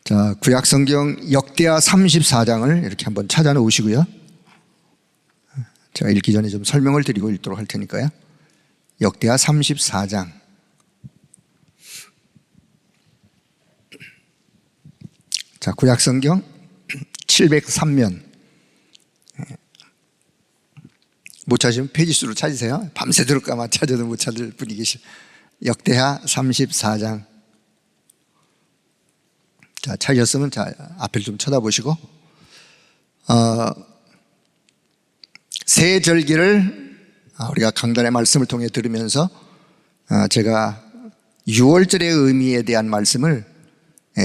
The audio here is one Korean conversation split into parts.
자, 구약성경 역대하 34장을 이렇게 한번 찾아 놓으시고요. 제가 읽기 전에 좀 설명을 드리고 읽도록 할 테니까요. 역대하 34장. 자, 구약성경 703면. 못 찾으면 페이지수로 찾으세요. 밤새도록 아마 찾아도 못 찾을 분이 계시. 역대하 34장. 자, 찾으셨으면 자, 앞을 좀 쳐다보시고, 새 절기를 우리가 강단의 말씀을 통해 들으면서 제가 6월절의 의미에 대한 말씀을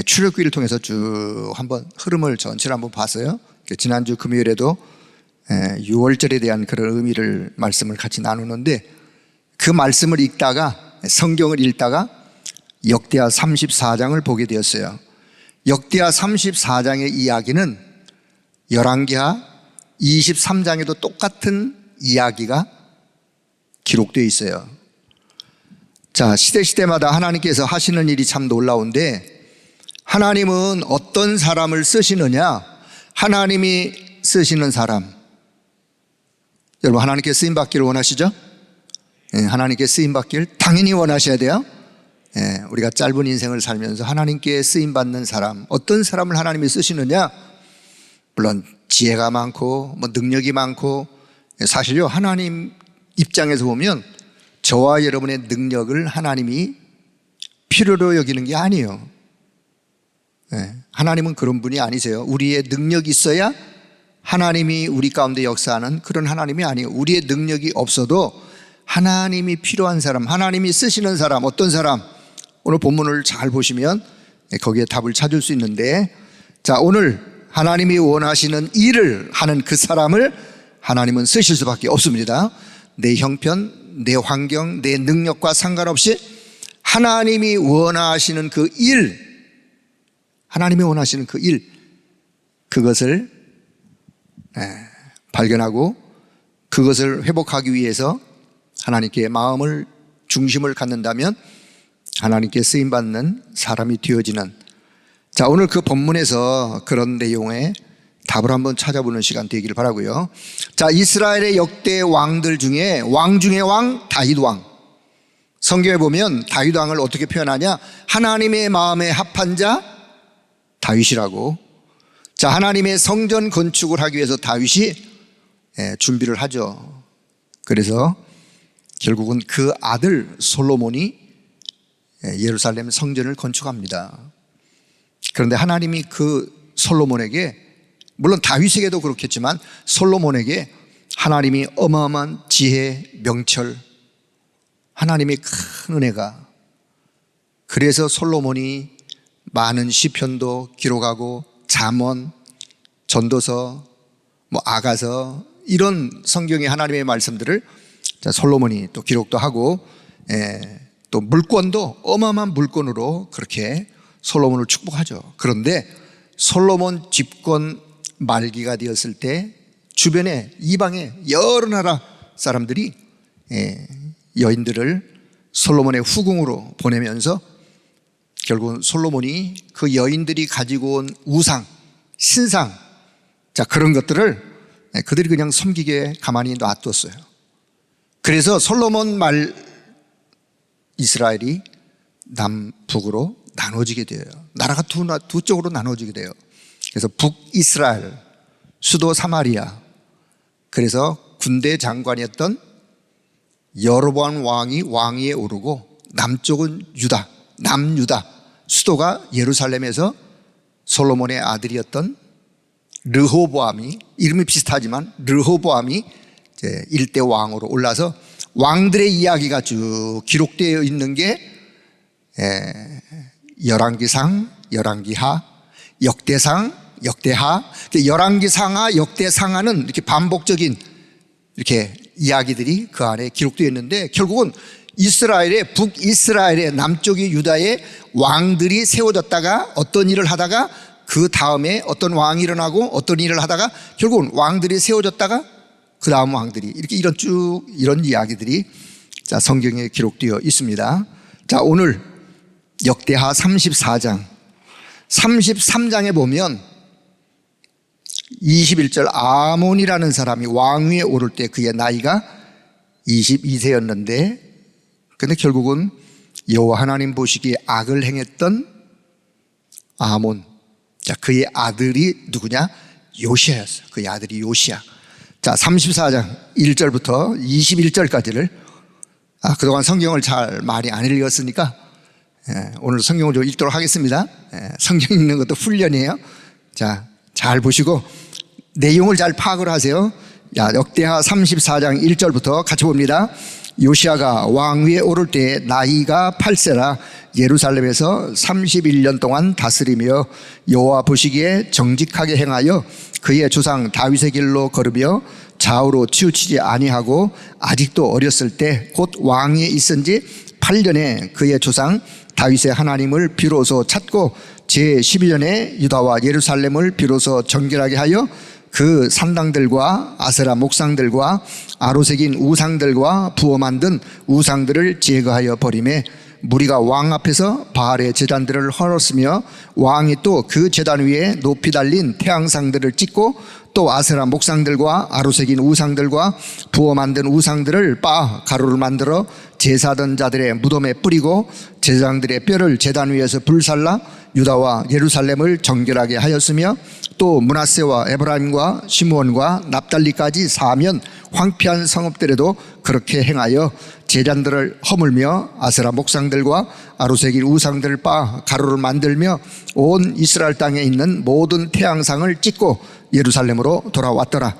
출애굽기를 통해서 쭉 한번 흐름을 전체를 한번 봤어요. 지난주 금요일에도 6월절에 대한 그런 의미를 말씀을 같이 나누는데, 그 말씀을 읽다가 성경을 읽다가 역대하 34장을 보게 되었어요. 역대하 34장의 이야기는 열왕기하 23장에도 똑같은 이야기가 기록되어 있어요. 자, 시대마다 하나님께서 하시는 일이 참 놀라운데, 하나님은 어떤 사람을 쓰시느냐? 하나님이 쓰시는 사람. 여러분, 하나님께 쓰임받기를 원하시죠? 하나님께 쓰임받기를 당연히 원하셔야 돼요. 우리가 짧은 인생을 살면서 하나님께 쓰임받는 사람, 어떤 사람을 하나님이 쓰시느냐? 물론 지혜가 많고 능력이 많고, 사실요, 하나님 입장에서 보면 저와 여러분의 능력을 하나님이 필요로 여기는 게 아니에요. 하나님은 그런 분이 아니세요. 우리의 능력이 있어야 하나님이 우리 가운데 역사하는 그런 하나님이 아니에요. 우리의 능력이 없어도 하나님이 필요한 사람, 하나님이 쓰시는 사람, 어떤 사람, 오늘 본문을 잘 보시면 거기에 답을 찾을 수 있는데, 자, 오늘 하나님이 원하시는 일을 하는 그 사람을 하나님은 쓰실 수밖에 없습니다. 내 형편, 내 환경, 내 능력과 상관없이 하나님이 원하시는 그 일, 하나님이 원하시는 그 일, 그것을 발견하고 그것을 회복하기 위해서 하나님께 마음을, 중심을 갖는다면 하나님께 쓰임받는 사람이 되어지는, 자, 오늘 그 본문에서 그런 내용의 답을 한번 찾아보는 시간 되기를 바라고요. 자, 이스라엘의 역대 왕들 중에 왕 중의 왕 다윗 왕. 성경에 보면 다윗 왕을 어떻게 표현하냐? 하나님의 마음에 합한 자 다윗이라고. 자, 하나님의 성전 건축을 하기 위해서 다윗이 준비를 하죠. 그래서 결국은 그 아들 솔로몬이 예루살렘 성전을 건축합니다. 그런데 하나님이 그 솔로몬에게, 물론 다윗에게도 그렇겠지만 솔로몬에게 하나님이 어마어마한 지혜, 명철, 하나님의 큰 은혜가, 그래서 솔로몬이 많은 시편도 기록하고 잠언, 전도서, 아가서, 이런 성경의 하나님의 말씀들을 솔로몬이 또 기록도 하고, 또 물권도 어마어마한 물권으로 그렇게 솔로몬을 축복하죠. 그런데 솔로몬 집권 말기가 되었을 때 주변에 이방의 여러 나라 사람들이 여인들을 솔로몬의 후궁으로 보내면서 결국은 솔로몬이 그 여인들이 가지고 온 우상, 신상, 자, 그런 것들을 그들이 그냥 섬기게 가만히 놔뒀어요. 그래서 솔로몬 말 이스라엘이 남북으로 나눠지게 돼요. 나라가 두 쪽으로 나눠지게 돼요. 그래서 북이스라엘, 수도 사마리아, 그래서 군대 장관이었던 여로보암 왕이 왕위에 오르고, 남쪽은 유다, 남유다, 수도가 예루살렘에서 솔로몬의 아들이었던 르호보암이, 이름이 비슷하지만 르호보암이 이제 일대 왕으로 올라서 왕들의 이야기가 쭉 기록되어 있는 게 열왕기상, 열왕기하, 역대상, 역대하, 열왕기상하, 역대상하는 이렇게 반복적인 이렇게 이야기들이 그 안에 기록되어 있는데, 결국은 이스라엘의, 북이스라엘의 남쪽이 유다의 왕들이 세워졌다가 어떤 일을 하다가 그 다음에 어떤 왕이 일어나고 어떤 일을 하다가 결국은 왕들이 세워졌다가 그 다음 왕들이, 이렇게 이런 이야기들이 자, 성경에 기록되어 있습니다. 자, 오늘 역대하 34장. 33장에 보면 21절 아몬이라는 사람이 왕위에 오를 때 그의 나이가 22세였는데 근데 결국은 여호와 하나님 보시기에 악을 행했던 아몬, 자 그의 아들이 누구냐? 요시아였어요. 그의 아들이 요시아. 자 34장 1절부터 21절까지를 그동안 성경을 잘 많이 안 읽었으니까 오늘 성경을 좀 읽도록 하겠습니다. 성경 읽는 것도 훈련이에요. 자, 잘 보시고 내용을 잘 파악을 하세요. 자, 역대하 34장 1절부터 같이 봅니다. 요시아가 왕위에 오를 때 나이가 8세라 예루살렘에서 31년 동안 다스리며 여호와 보시기에 정직하게 행하여 그의 조상 다윗의 길로 걸으며 좌우로 치우치지 아니하고 아직도 어렸을 때 곧 왕위에 있은 지 8년에 그의 조상 다윗의 하나님을 비로소 찾고 제12년에 유다와 예루살렘을 비로소 정결하게 하여 그 산당들과 아세라 목상들과 아로새긴 우상들과 부어 만든 우상들을 제거하여 버리매 무리가 왕 앞에서 바알의 제단들을 헐었으며 왕이 또 그 제단 위에 높이 달린 태양상들을 찍고 또 아세라 목상들과 아로새긴 우상들과 부어 만든 우상들을 빻아 가루를 만들어 제사던 자들의 무덤에 뿌리고 제사장들의 뼈를 제단 위에서 불살라 유다와 예루살렘을 정결하게 하였으며 또 므낫세와 에브라임과 시므온과 납달리까지 사면 황폐한 성읍들에도 그렇게 행하여 제단들을 허물며 아세라 목상들과 아로새긴 우상들을 빻아 가루를 만들며 온 이스라엘 땅에 있는 모든 태양상을 찍고 예루살렘으로 돌아왔더라.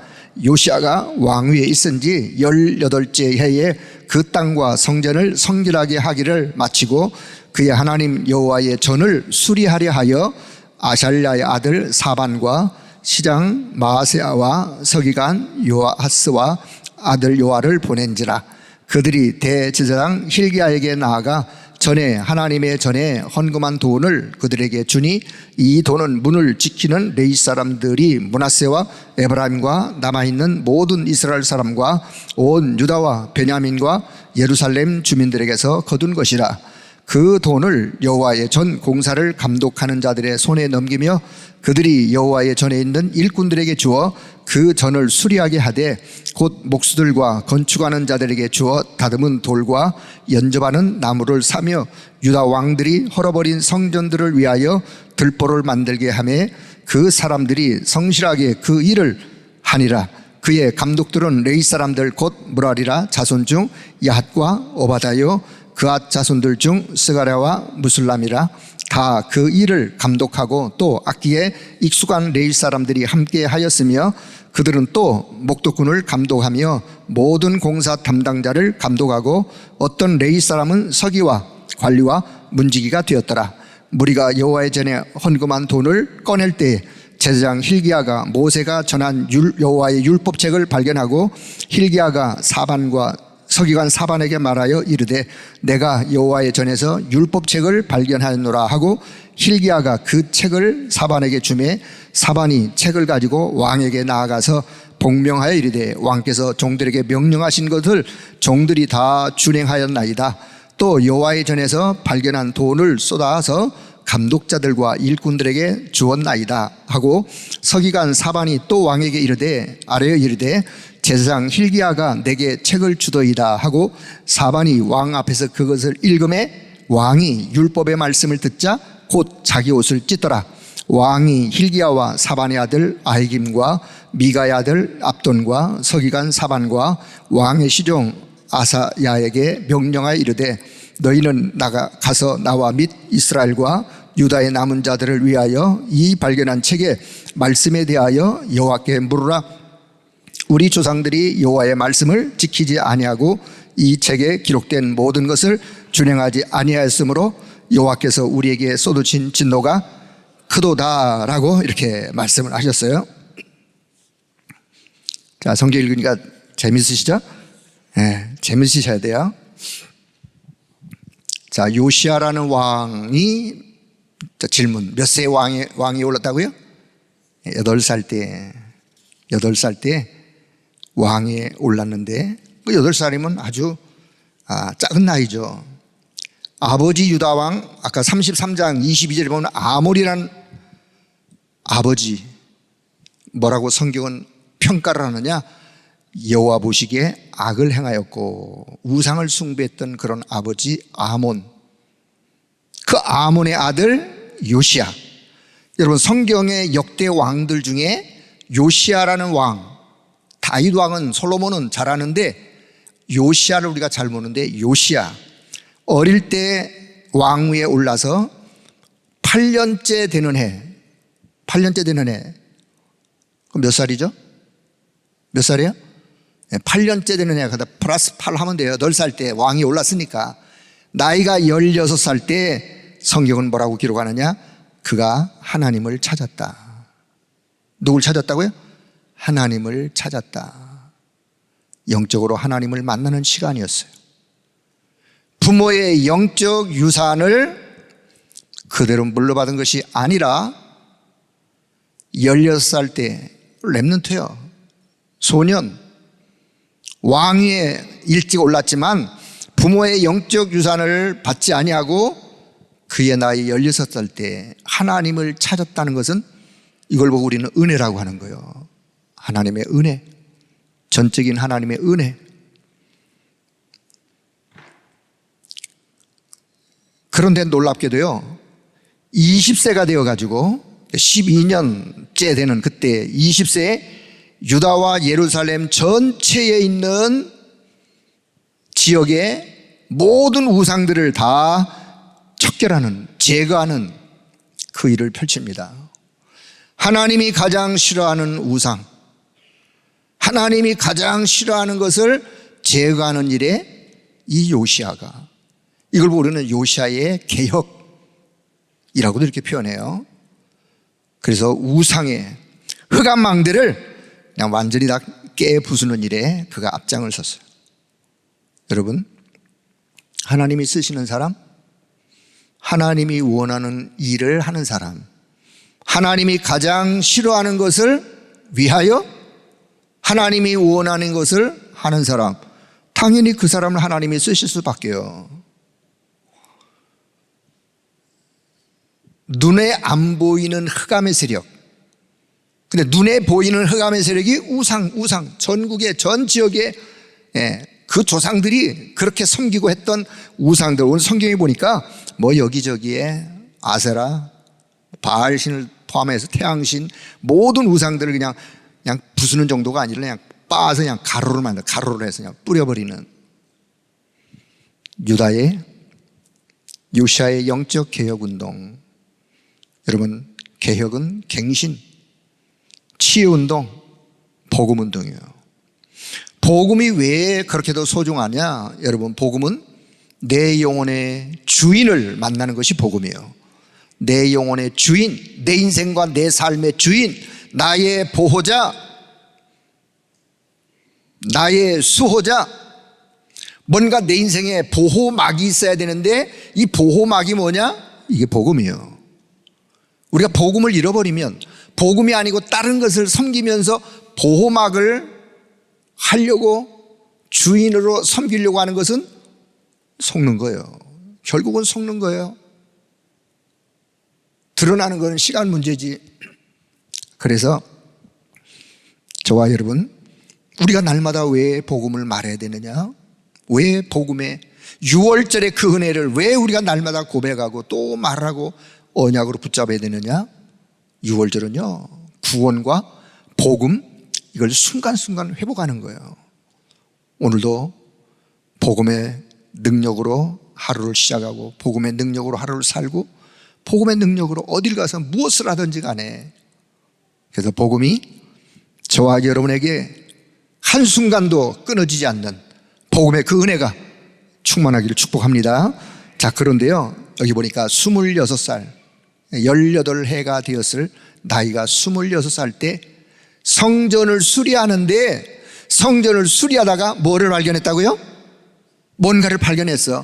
요시아가 왕위에 있은 지 18째 해에 그 땅과 성전을 성결하게 하기를 마치고 그의 하나님 여호와의 전을 수리하려 하여 아샬랴의 아들 사반과 시장 마아세아와 서기관 요아하스와 아들 요아를 보낸지라. 그들이 대제사장 힐기야에게 나아가 전에 하나님의 전에 헌금한 돈을 그들에게 주니 이 돈은 문을 지키는 레위 사람들이 므낫세와 에브라임과 남아있는 모든 이스라엘 사람과 온 유다와 베냐민과 예루살렘 주민들에게서 거둔 것이라. 그 돈을 여호와의 전 공사를 감독하는 자들의 손에 넘기며 그들이 여호와의 전에 있는 일꾼들에게 주어 그 전을 수리하게 하되 곧 목수들과 건축하는 자들에게 주어 다듬은 돌과 연접하는 나무를 사며 유다 왕들이 헐어버린 성전들을 위하여 들보를 만들게 하며 그 사람들이 성실하게 그 일을 하니라. 그의 감독들은 레위 사람들 곧 므라리라 자손 중 야핫과 오바다요 그앗 자손들 중 스가랴와 무술람이라. 다 그 일을 감독하고 또 악기에 익숙한 레위 사람들이 함께 하였으며 그들은 또 목독군을 감독하며 모든 공사 담당자를 감독하고 어떤 레위 사람은 서기와 관리와 문지기가 되었더라. 무리가 여호와의 전에 헌금한 돈을 꺼낼 때 제사장 힐기야가 모세가 전한 여호와의 율법책을 발견하고 힐기야가 사반과 서기관 사반에게 말하여 이르되 내가 여호와의 전에서 율법책을 발견하였노라 하고 힐기야가 그 책을 사반에게 주매 사반이 책을 가지고 왕에게 나아가서 복명하여 이르되 왕께서 종들에게 명령하신 것을 종들이 다 준행하였나이다. 또 여호와의 전에서 발견한 돈을 쏟아서 감독자들과 일꾼들에게 주었나이다 하고 서기관 사반이 또 왕에게 이르되 아뢰어 이르되 제사장 힐기야가 내게 책을 주더이다 하고 사반이 왕 앞에서 그것을 읽음에 왕이 율법의 말씀을 듣자 곧 자기 옷을 찢더라. 왕이 힐기야와 사반의 아들 아히김과 미가의 아들 압돈과 서기관 사반과 왕의 시종 아사야에게 명령하여 이르되 너희는 가서 나와 및 이스라엘과 유다의 남은 자들을 위하여 이 발견한 책의 말씀에 대하여 여호와께 물으라. 우리 조상들이 여호와의 말씀을 지키지 아니하고 이 책에 기록된 모든 것을 준행하지 아니하였으므로 여호와께서 우리에게 쏟으신 진노가 크도다라고 이렇게 말씀을 하셨어요. 자, 성경 읽으니까 재밌으시죠? 네, 재밌으셔야 돼요. 자, 요시아라는 왕이 질문 몇 세 왕이 올랐다고요? 8살 때 왕에 올랐는데 그 8살이면 아주 작은 나이죠. 아버지 유다 왕 아까 33장 22절에 보면 아몰이라는 아버지, 뭐라고 성경은 평가를 하느냐? 여호와 보시기에 악을 행하였고 우상을 숭배했던 그런 아버지 아몬, 그 아몬의 아들 요시야. 여러분, 성경의 역대 왕들 중에 요시야라는 왕, 다윗 왕은, 솔로몬은 잘 아는데 요시야를 우리가 잘 모르는데, 요시야 어릴 때 왕위에 올라서 8년째 되는 해, 그럼 몇 살이죠? 몇 살이에요? 8년째 되는 해, 그다 플러스 8 하면 돼요. 8살 때 왕이 올랐으니까. 나이가 16살 때 성경은 뭐라고 기록하느냐? 그가 하나님을 찾았다. 누굴 찾았다고요? 하나님을 찾았다. 영적으로 하나님을 만나는 시간이었어요. 부모의 영적 유산을 그대로 물려받은 것이 아니라 16살 때 렘넌트요, 소년, 왕위에 일찍 올랐지만 부모의 영적 유산을 받지 아니하고 그의 나이 16살 때 하나님을 찾았다는 것은, 이걸 보고 우리는 은혜라고 하는 거예요. 하나님의 은혜, 전적인 하나님의 은혜. 그런데 놀랍게도요, 20세가 되어가지고 12년째 되는 그때 20세에 유다와 예루살렘 전체에 있는 지역의 모든 우상들을 다 척결하는, 제거하는 그 일을 펼칩니다. 하나님이 가장 싫어하는 우상, 하나님이 가장 싫어하는 것을 제거하는 일에 이 요시야가, 이걸 우리는 요시야의 개혁이라고도 이렇게 표현해요. 그래서 우상의 흑암망대를 그냥 완전히 다 깨부수는 일에 그가 앞장을 섰어요. 여러분, 하나님이 쓰시는 사람, 하나님이 원하는 일을 하는 사람, 하나님이 가장 싫어하는 것을 위하여 하나님이 원하는 것을 하는 사람, 당연히 그 사람을 하나님이 쓰실 수밖에요. 눈에 안 보이는 흑암의 세력, 근데 눈에 보이는 흑암의 세력이 우상, 전국의 전 지역의 그 조상들이 그렇게 섬기고 했던 우상들, 오늘 성경에 보니까 뭐 여기저기에 아세라, 바알신을 포함해서 태양신, 모든 우상들을 그냥 부수는 정도가 아니라 그냥 빻아서 그냥 가루를 만들어, 가루를 해서 그냥 뿌려버리는 유다의, 요시야의 영적 개혁 운동. 여러분, 개혁은 갱신, 치유운동, 복음운동이에요. 복음이 왜 그렇게도 소중하냐? 여러분, 복음은 내 영혼의 주인을 만나는 것이 복음이에요. 내 영혼의 주인, 내 인생과 내 삶의 주인, 나의 보호자, 나의 수호자. 뭔가 내 인생에 보호막이 있어야 되는데 이 보호막이 뭐냐? 이게 복음이에요. 우리가 복음을 잃어버리면, 복음이 아니고 다른 것을 섬기면서 보호막을 하려고, 주인으로 섬기려고 하는 것은 속는 거예요. 결국은 속는 거예요. 드러나는 것은 시간 문제지. 그래서 저와 여러분, 우리가 날마다 왜 복음을 말해야 되느냐? 왜 복음의 6월절의 그 은혜를 왜 우리가 날마다 고백하고 또 말하고 언약으로 붙잡아야 되느냐? 6월절은요, 구원과 복음, 이걸 순간순간 회복하는 거예요. 오늘도 복음의 능력으로 하루를 시작하고, 복음의 능력으로 하루를 살고, 복음의 능력으로 어딜 가서 무엇을 하든지 간에, 그래서 복음이 저와 여러분에게 한순간도 끊어지지 않는 복음의 그 은혜가 충만하기를 축복합니다. 자, 그런데요, 여기 보니까 26살, 18해가 되었을 나이가 26살 때 성전을 수리하는데, 성전을 수리하다가 뭐를 발견했다고요? 뭔가를 발견했어.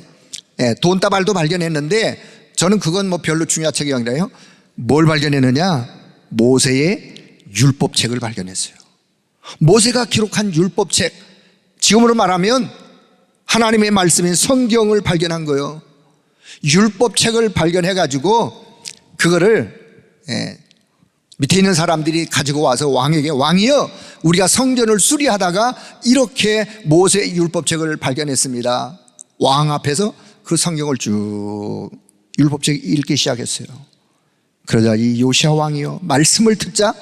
돈다발도 발견했는데, 저는 그건 뭐 별로 중요하책이 아니라요, 뭘 발견했느냐? 모세의 율법책을 발견했어요. 모세가 기록한 율법책, 지금으로 말하면 하나님의 말씀인 성경을 발견한 거예요. 율법책을 발견해가지고 그거를 밑에 있는 사람들이 가지고 와서 왕에게, 왕이여, 우리가 성전을 수리하다가 이렇게 모세의 율법책을 발견했습니다. 왕 앞에서 그 성경을 쭉 율법책 읽기 시작했어요. 그러자 이 요시야 왕이요, 말씀을 듣자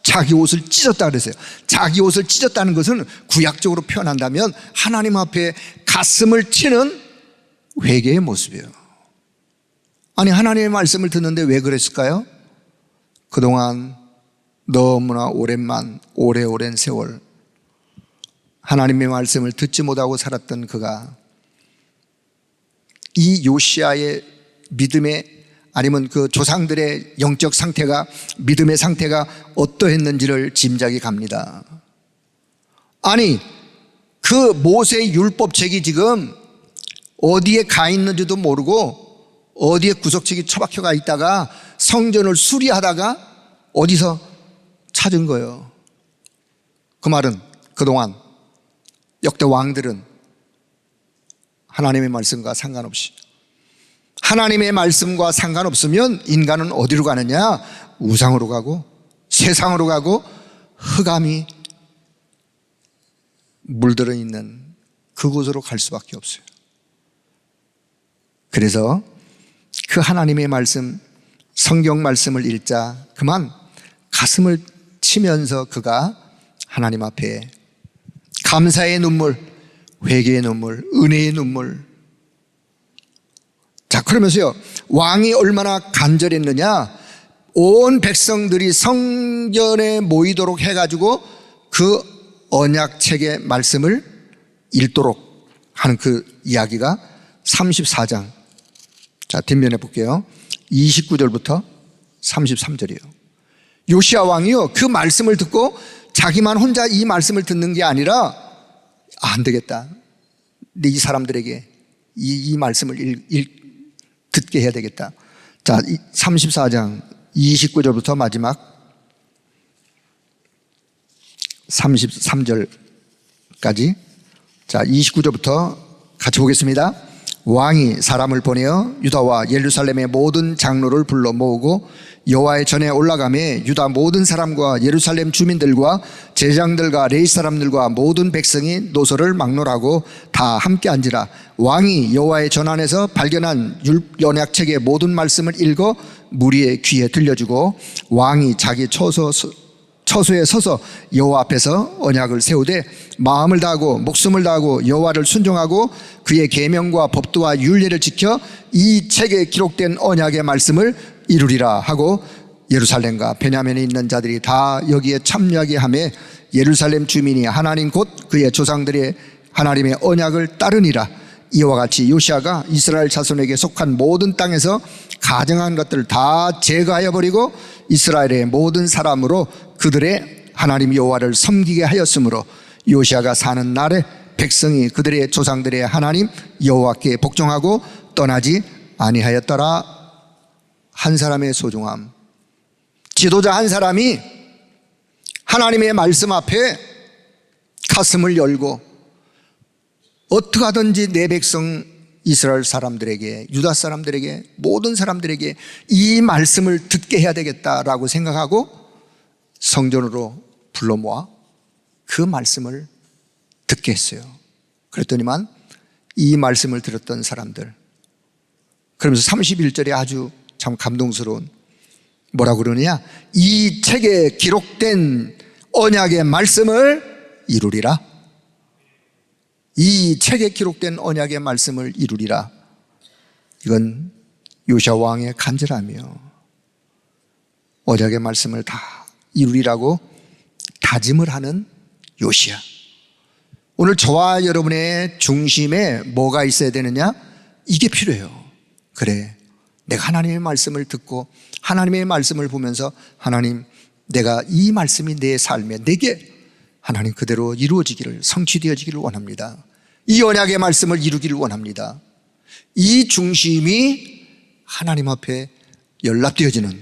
자기 옷을 찢었다 그랬어요. 자기 옷을 찢었다는 것은 구약적으로 표현한다면 하나님 앞에 가슴을 치는 회개의 모습이에요. 아니, 하나님의 말씀을 듣는데 왜 그랬을까요? 그동안 너무나 오랜 세월 하나님의 말씀을 듣지 못하고 살았던 그가 이 요시야의 믿음의, 아니면 그 조상들의 영적 상태가, 믿음의 상태가 어떠했는지를 짐작이 갑니다. 아니, 그 모세의 율법책이 지금 어디에 가 있는지도 모르고 어디에 구석책이 처박혀 가 있다가 성전을 수리하다가 어디서 찾은 거예요. 그 말은 그동안 역대 왕들은 하나님의 말씀과 상관없이, 하나님의 말씀과 상관없으면 인간은 어디로 가느냐? 우상으로 가고 세상으로 가고 흑암이 물들어 있는 그곳으로 갈 수밖에 없어요. 그래서 그 하나님의 말씀, 성경 말씀을 읽자 그만 가슴을 치면서 그가 하나님 앞에 감사의 눈물, 회개의 눈물, 은혜의 눈물. 자, 그러면서요, 왕이 얼마나 간절했느냐? 온 백성들이 성전에 모이도록 해가지고 그 언약책의 말씀을 읽도록 하는 그 이야기가 34장. 자, 뒷면에 볼게요. 29절부터 33절이에요. 요시야 왕이요, 그 말씀을 듣고 자기만 혼자 이 말씀을 듣는 게 아니라, 안 되겠다, 이 사람들에게 이 말씀을 듣게 해야 되겠다. 자, 34장 29절부터 마지막 33절까지. 자, 29절부터 같이 보겠습니다. 왕이 사람을 보내어 유다와 예루살렘의 모든 장로를 불러 모으고 여호와의 전에 올라가매 유다 모든 사람과 예루살렘 주민들과 제장들과 레위 사람들과 모든 백성이 노소를 막론하고 다 함께 앉으라. 왕이 여호와의 전 안에서 발견한 언약책의 모든 말씀을 읽어 무리의 귀에 들려주고, 왕이 자기 처소에 서서 여호와 앞에서 언약을 세우되 마음을 다하고 목숨을 다하고 여호와를 순종하고 그의 계명과 법도와 율례를 지켜 이 책에 기록된 언약의 말씀을 이루리라 하고, 예루살렘과 베냐민에 있는 자들이 다 여기에 참여하게 하며 예루살렘 주민이 하나님 곧 그의 조상들의 하나님의 언약을 따르니라. 이와 같이 요시야가 이스라엘 자손에게 속한 모든 땅에서 가증한 것들을 다 제거하여 버리고 이스라엘의 모든 사람으로 그들의 하나님 여호와를 섬기게 하였으므로 요시야가 사는 날에 백성이 그들의 조상들의 하나님 여호와께 복종하고 떠나지 아니하였더라. 한 사람의 소중함, 지도자 한 사람이 하나님의 말씀 앞에 가슴을 열고 어떻게 하든지 내 백성 이스라엘 사람들에게, 유다 사람들에게, 모든 사람들에게 이 말씀을 듣게 해야 되겠다라고 생각하고 성전으로 불러 모아 그 말씀을 듣게 했어요. 그랬더니만 이 말씀을 들었던 사람들, 그러면서 31절에 아주 참 감동스러운, 뭐라고 그러느냐? 이 책에 기록된 언약의 말씀을 이루리라. 이 책에 기록된 언약의 말씀을 이루리라. 이건 요시야 왕의 간절함이요, 언약의 말씀을 다 이루리라고 다짐을 하는 요시야. 오늘 저와 여러분의 중심에 뭐가 있어야 되느냐? 이게 필요해요. 그래, 내가 하나님의 말씀을 듣고 하나님의 말씀을 보면서 하나님, 내가 이 말씀이 내 삶에 내게 하나님 그대로 이루어지기를, 성취되어지기를 원합니다. 이 언약의 말씀을 이루기를 원합니다. 이 중심이 하나님 앞에 연락되어지는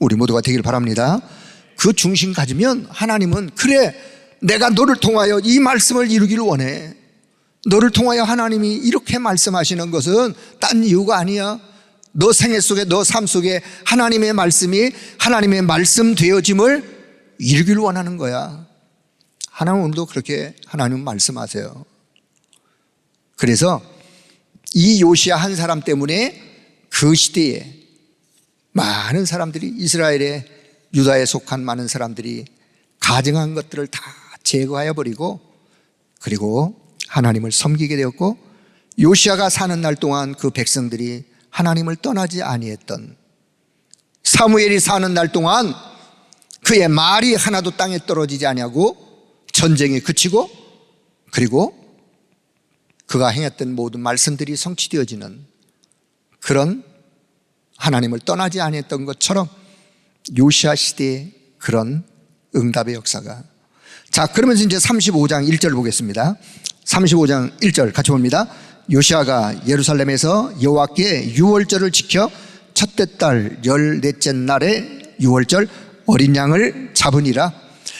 우리 모두가 되길 바랍니다. 그 중심 가지면 하나님은, 그래, 내가 너를 통하여 이 말씀을 이루기를 원해. 너를 통하여 하나님이 이렇게 말씀하시는 것은 딴 이유가 아니야. 너 생애 속에, 너 삶 속에 하나님의 말씀이 하나님의 말씀 되어짐을 이루길 원하는 거야. 하나님 오늘도 그렇게 하나님 말씀하세요. 그래서 이 요시야 한 사람 때문에 그 시대에 많은 사람들이, 이스라엘의 유다에 속한 많은 사람들이 가증한 것들을 다 제거하여 버리고, 그리고 하나님을 섬기게 되었고, 요시야가 사는 날 동안 그 백성들이 하나님을 떠나지 아니했던, 사무엘이 사는 날 동안 그의 말이 하나도 땅에 떨어지지 아니하고 전쟁이 그치고, 그리고 그가 행했던 모든 말씀들이 성취되어지는 그런, 하나님을 떠나지 아니했던 것처럼 요시야 시대의 그런 응답의 역사가. 자, 그러면서 이제 35장 1절 보겠습니다. 35장 1절 같이 봅니다. 요시야가 예루살렘에서 여호와께 유월절을 지켜 첫째 달 14째 날에 유월절 어린 양을 잡으니라.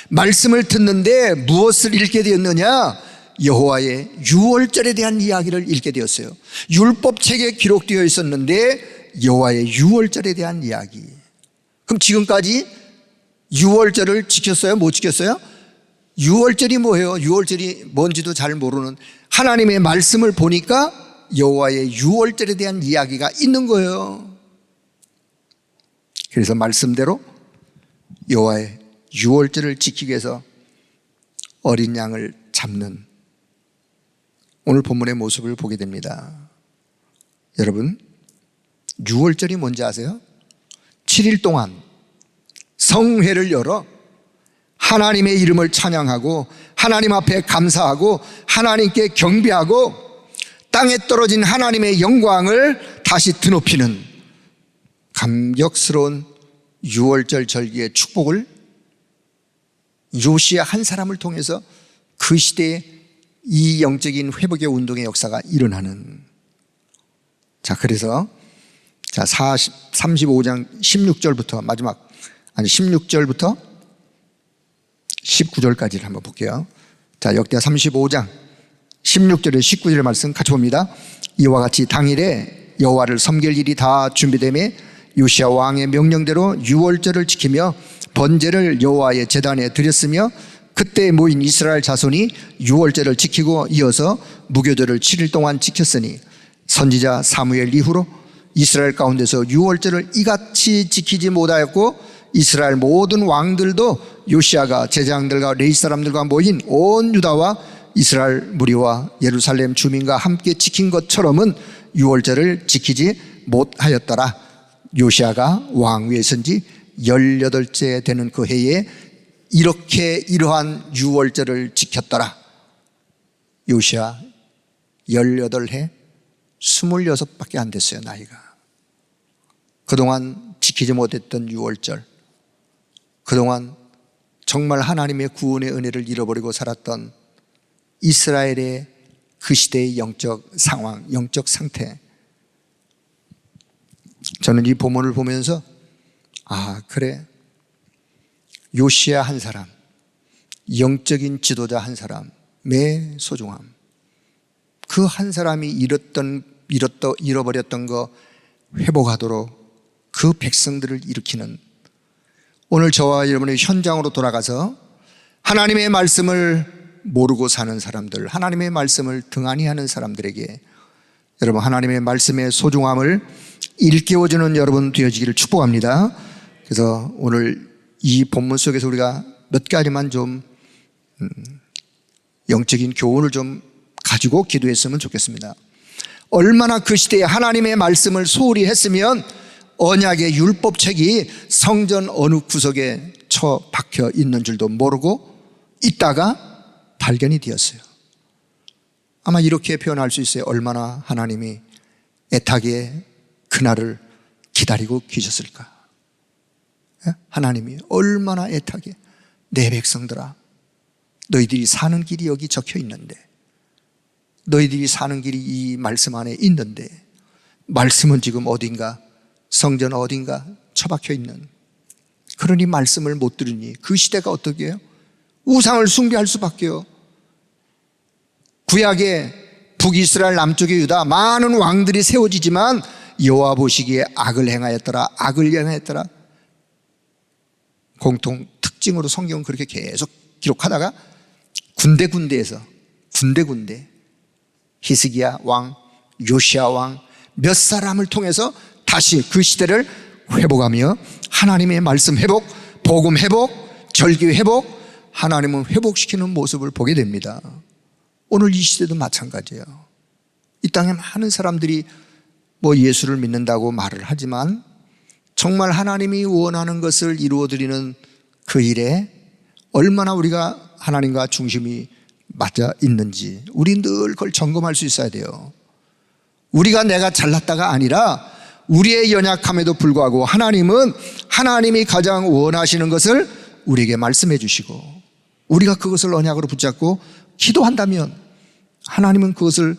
말씀을 듣는데 무엇을 읽게 되었느냐? 여호와의 유월절에 대한 이야기를 읽게 되었어요. 율법책에 기록되어 있었는데 여호와의 유월절에 대한 이야기. 그럼 지금까지 유월절을 지켰어요? 못 지켰어요? 유월절이 뭐예요? 유월절이 뭔지도 잘 모르는, 하나님의 말씀을 보니까 여호와의 유월절에 대한 이야기가 있는 거예요. 그래서 말씀대로 여호와의 유월절을 지키기 위해서 어린 양을 잡는 오늘 본문의 모습을 보게 됩니다. 여러분, 유월절이 뭔지 아세요? 7일 동안 성회를 열어 하나님의 이름을 찬양하고 하나님 앞에 감사하고 하나님께 경배하고 땅에 떨어진 하나님의 영광을 다시 드높이는 감격스러운 유월절 절기의 축복을 요시야 한 사람을 통해서 그 시대에 이 영적인 회복의 운동의 역사가 일어나는. 자, 그래서 자, 35장 16절부터 마지막, 아니 16절부터 19절까지를 한번 볼게요. 자, 역대하 35장 16절에 19절 말씀 같이 봅니다. 이와 같이 당일에 여호와를 섬길 일이 다 준비되매 요시야 왕의 명령대로 유월절을 지키며 번제를 여호와의 제단에 드렸으며 그때 모인 이스라엘 자손이 유월절을 지키고 이어서 무교절을 7일 동안 지켰으니 선지자 사무엘 이후로 이스라엘 가운데서 유월절을 이같이 지키지 못하였고 이스라엘 모든 왕들도 요시야가 제사장들과 레위 사람들과 모인 온 유다와 이스라엘 무리와 예루살렘 주민과 함께 지킨 것처럼은 유월절을 지키지 못하였더라. 요시야가 왕위에 선 지 18째 되는 그 해에 이렇게 이러한 유월절을 지켰더라. 요시야 18해 26밖에 안 됐어요, 나이가. 그동안 지키지 못했던 유월절, 그동안 정말 하나님의 구원의 은혜를 잃어버리고 살았던 이스라엘의 그 시대의 영적 상황, 영적 상태. 저는 이 본문을 보면서 그래, 요시야 한 사람, 영적인 지도자 한 사람의 소중함, 그 한 사람이 잃어버렸던 거 회복하도록 그 백성들을 일으키는, 오늘 저와 여러분의 현장으로 돌아가서 하나님의 말씀을 모르고 사는 사람들, 하나님의 말씀을 등한히 하는 사람들에게 여러분 하나님의 말씀의 소중함을 일깨워주는 여러분 되어지기를 축복합니다. 그래서 오늘 이 본문 속에서 우리가 몇 가지만 좀 영적인 교훈을 좀 가지고 기도했으면 좋겠습니다. 얼마나 그 시대에 하나님의 말씀을 소홀히 했으면 언약의 율법책이 성전 어느 구석에 처박혀 있는 줄도 모르고 있다가 발견이 되었어요. 아마 이렇게 표현할 수 있어요. 얼마나 하나님이 애타게 그날을 기다리고 계셨을까. 하나님이 얼마나 애타게, 내 백성들아, 너희들이 사는 길이 여기 적혀 있는데, 너희들이 사는 길이 이 말씀 안에 있는데, 말씀은 지금 어딘가, 성전 어딘가 처박혀 있는, 그러니 말씀을 못 들으니 그 시대가 어떻게 해요? 우상을 숭배할 수밖에요. 구약의 북이스라엘 남쪽의 유다 많은 왕들이 세워지지만 여호와 보시기에 악을 행하였더라. 악을 행하였더라. 공통 특징으로 성경은 그렇게 계속 기록하다가 군데군데 히스기야 왕, 요시야 왕 몇 사람을 통해서 다시 그 시대를 회복하며 하나님의 말씀 회복, 복음 회복, 절기 회복, 하나님은 회복시키는 모습을 보게 됩니다. 오늘 이 시대도 마찬가지예요. 이 땅에 많은 사람들이 뭐 예수를 믿는다고 말을 하지만 정말 하나님이 원하는 것을 이루어드리는 그 일에 얼마나 우리가 하나님과 중심이 맞아 있는지 우리 늘 그걸 점검할 수 있어야 돼요. 우리가 내가 잘났다가 아니라 우리의 연약함에도 불구하고 하나님은 하나님이 가장 원하시는 것을 우리에게 말씀해 주시고 우리가 그것을 언약으로 붙잡고 기도한다면 하나님은 그것을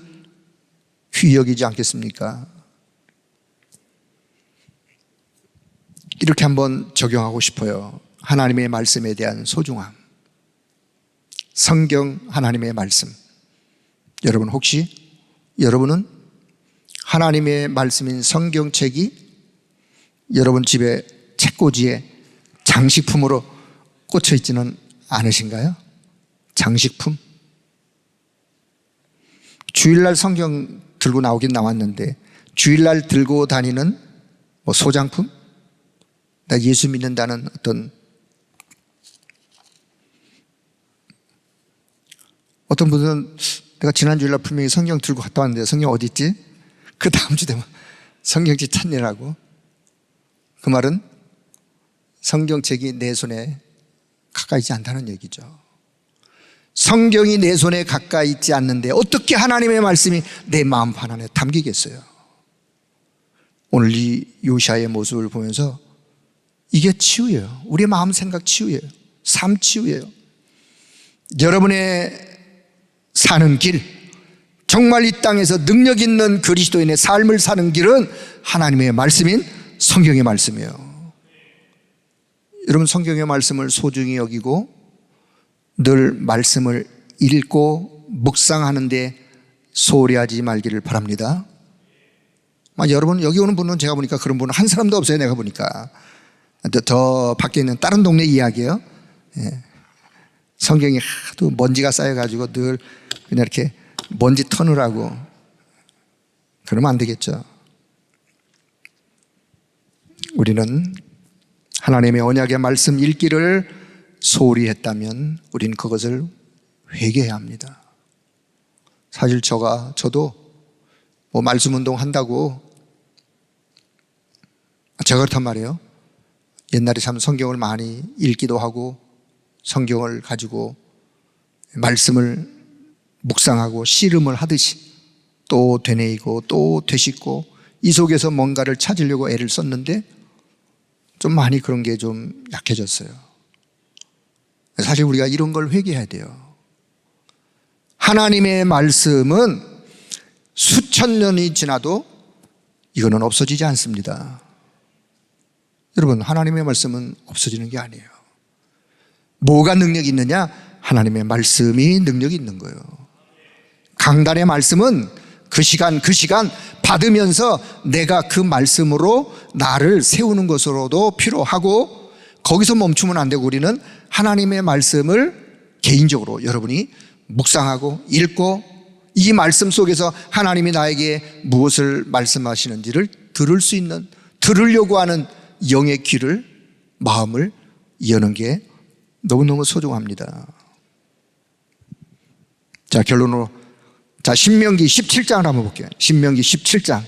귀히 여기지 않겠습니까? 이렇게 한번 적용하고 싶어요. 하나님의 말씀에 대한 소중함. 성경 하나님의 말씀. 여러분 혹시 여러분은 하나님의 말씀인 성경책이 여러분 집에 책꽂이에 장식품으로 꽂혀 있지는 않으신가요? 장식품? 주일날 성경 들고 나오긴 나왔는데 주일날 들고 다니는 뭐 소장품? 나 예수 믿는다는 어떤 분은 내가 지난 주일날 분명히 성경 들고 갔다 왔는데 성경 어디 있지? 그 다음 주 되면 성경책 찾느라고. 그 말은 성경책이 내 손에 가까이 있지 않다는 얘기죠. 성경이 내 손에 가까이 있지 않는데 어떻게 하나님의 말씀이 내 마음 판안에 담기겠어요? 오늘 이 요시아의 모습을 보면서 이게 치유예요. 우리의 마음 생각 치유예요. 삶 치유예요. 여러분의 사는 길, 정말 이 땅에서 능력 있는 그리스도인의 삶을 사는 길은 하나님의 말씀인 성경의 말씀이에요. 여러분 성경의 말씀을 소중히 여기고 늘 말씀을 읽고 묵상하는데 소홀히 하지 말기를 바랍니다. 여러분 여기 오는 분은 제가 보니까 그런 분은 한 사람도 없어요. 내가 보니까 더 밖에 있는 다른 동네 이야기예요. 성경이 하도 먼지가 쌓여가지고 늘 그냥 이렇게 먼지 터느라고 그러면 안 되겠죠. 우리는 하나님의 언약의 말씀 읽기를 소홀히 했다면 우리는 그것을 회개해야 합니다. 사실 저도 뭐 말씀 운동 한다고 제가 그렇단 말이에요. 옛날에 참 성경을 많이 읽기도 하고 성경을 가지고 말씀을 묵상하고 씨름을 하듯이 또 되뇌이고 또 되씹고 이 속에서 뭔가를 찾으려고 애를 썼는데 좀 많이 그런 게 좀 약해졌어요. 사실 우리가 이런 걸 회개해야 돼요. 하나님의 말씀은 수천 년이 지나도 이거는 없어지지 않습니다. 여러분 하나님의 말씀은 없어지는 게 아니에요. 뭐가 능력이 있느냐? 하나님의 말씀이 능력이 있는 거예요. 강단의 말씀은 그 시간 받으면서 내가 그 말씀으로 나를 세우는 것으로도 필요하고 거기서 멈추면 안 되고 우리는 하나님의 말씀을 개인적으로 여러분이 묵상하고 읽고 이 말씀 속에서 하나님이 나에게 무엇을 말씀하시는지를 들을 수 있는 들으려고 하는 영의 귀를 마음을 여는 게 너무너무 소중합니다. 자 결론으로 신명기 17장을 한번 볼게요. 신명기 17장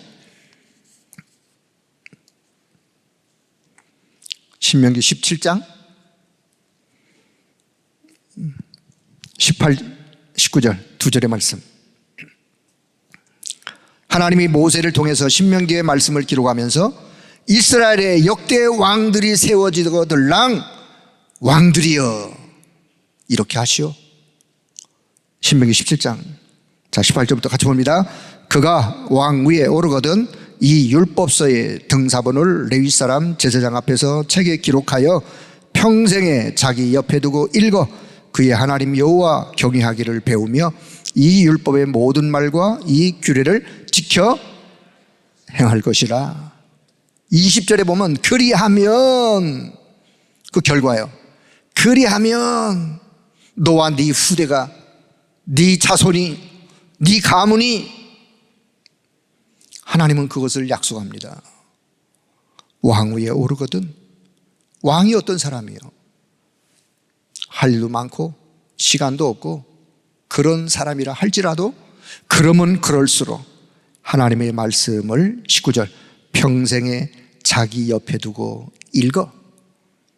신명기 17장 18, 19절 두 절의 말씀. 하나님이 모세를 통해서 신명기의 말씀을 기록하면서 이스라엘의 역대 왕들이 세워지거들랑 왕들이여 이렇게 하시오. 신명기 17장 18절부터 같이 봅니다. 그가 왕 위에 오르거든 이 율법서의 등사본을 레위 사람 제사장 앞에서 책에 기록하여 평생에 자기 옆에 두고 읽어 그의 하나님 여호와 경외하기를 배우며 이 율법의 모든 말과 이 규례를 지켜 행할 것이라. 20절에 보면 그리하면, 그 결과예요. 그리하면 너와 네 후대가, 네 자손이, 네 가문이, 하나님은 그것을 약속합니다. 왕 위에 오르거든. 왕이 어떤 사람이에요? 할 일도 많고 시간도 없고 그런 사람이라 할지라도, 그러면 그럴수록 하나님의 말씀을 19절 평생에 자기 옆에 두고 읽어.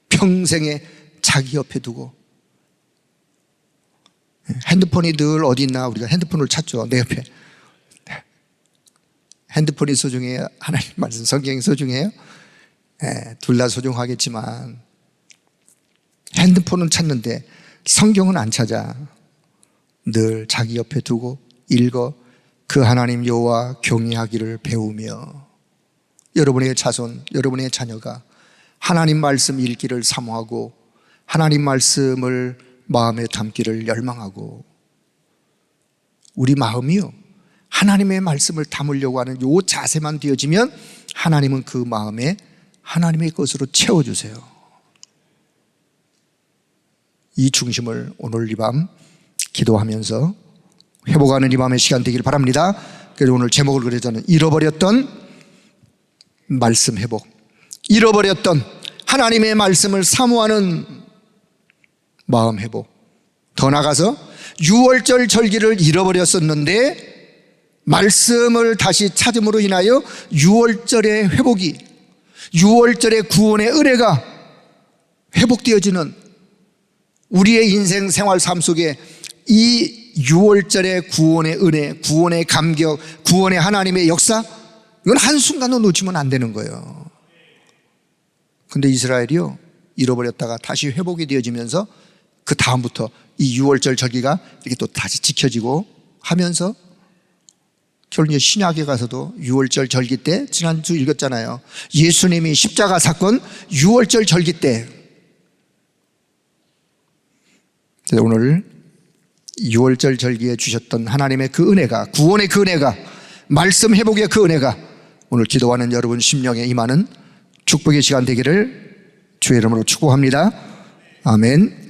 평생에 자기 옆에 두고. 핸드폰이 늘 어디 있나 우리가 핸드폰을 찾죠. 내 옆에. 핸드폰이 소중해요? 하나님 말씀 성경이 소중해요? 둘 다 소중하겠지만 핸드폰은 찾는데 성경은 안 찾아. 늘 자기 옆에 두고 읽어 그 하나님 여호와 경외하기를 배우며, 여러분의 자손, 여러분의 자녀가 하나님 말씀 읽기를 사모하고 하나님 말씀을 마음에 담기를 열망하고, 우리 마음이요 하나님의 말씀을 담으려고 하는 요 자세만 되어지면 하나님은 그 마음에 하나님의 것으로 채워주세요. 이 중심을 오늘 이 밤 기도하면서 회복하는 이 밤의 시간 되길 바랍니다. 그래서 오늘 제목을 그래서 저는 잃어버렸던 말씀 회복, 잃어버렸던 하나님의 말씀을 사모하는 마음 회복. 더 나아가서 6월절 절기를 잃어버렸었는데 말씀을 다시 찾음으로 인하여 6월절의 회복이, 6월절의 구원의 은혜가 회복되어지는 우리의 인생 생활 삶 속에 이 6월절의 구원의 은혜, 구원의 감격, 구원의 하나님의 역사, 이건 한순간도 놓치면 안 되는 거예요. 근데 이스라엘이요 잃어버렸다가 다시 회복이 되어지면서 그 다음부터 이 6월절 절기가 이렇게 또 다시 지켜지고 하면서, 결국 이제 신약에 가서도 6월절 절기 때, 지난주 읽었잖아요. 예수님이 십자가 사건 6월절 절기 때. 오늘 6월절 절기에 주셨던 하나님의 그 은혜가, 구원의 그 은혜가, 말씀 회복의 그 은혜가 오늘 기도하는 여러분 심령에 임하는 축복의 시간 되기를 주의 이름으로 축복합니다. 아멘.